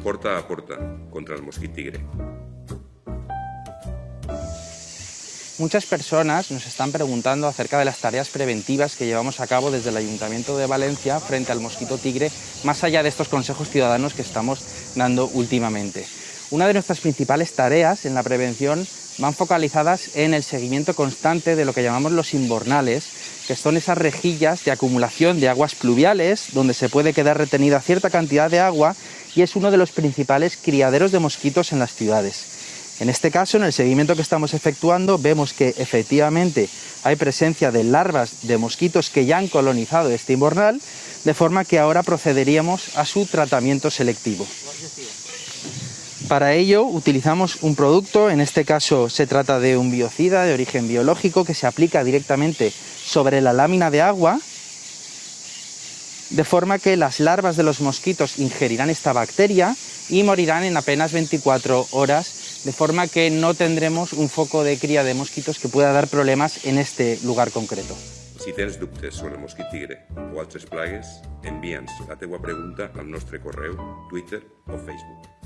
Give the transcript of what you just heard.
porta a porta contra el mosquit tigre. Muchas personas nos están preguntando acerca de las tareas preventivas que llevamos a cabo desde el Ayuntamiento de Valencia frente al mosquito tigre, más allá de estos consejos ciudadanos que estamos dando últimamente. Una de nuestras principales tareas en la prevención van focalizadas en el seguimiento constante de lo que llamamos los invernales, que son esas rejillas de acumulación de aguas pluviales, donde se puede quedar retenida cierta cantidad de agua y es uno de los principales criaderos de mosquitos en las ciudades. En este caso, en el seguimiento que estamos efectuando, vemos que efectivamente hay presencia de larvas de mosquitos que ya han colonizado este invernal, de forma que ahora procederíamos a su tratamiento selectivo. Para ello utilizamos un producto, en este caso se trata de un biocida de origen biológico que se aplica directamente sobre la lámina de agua, de forma que las larvas de los mosquitos ingerirán esta bacteria y morirán en apenas 24 horas, de forma que no tendremos un foco de cría de mosquitos que pueda dar problemas en este lugar concreto. Si tens dubtes sobre el mosquit tigre o altres plagues, envia'ns la teua pregunta al nostre correu, Twitter o Facebook.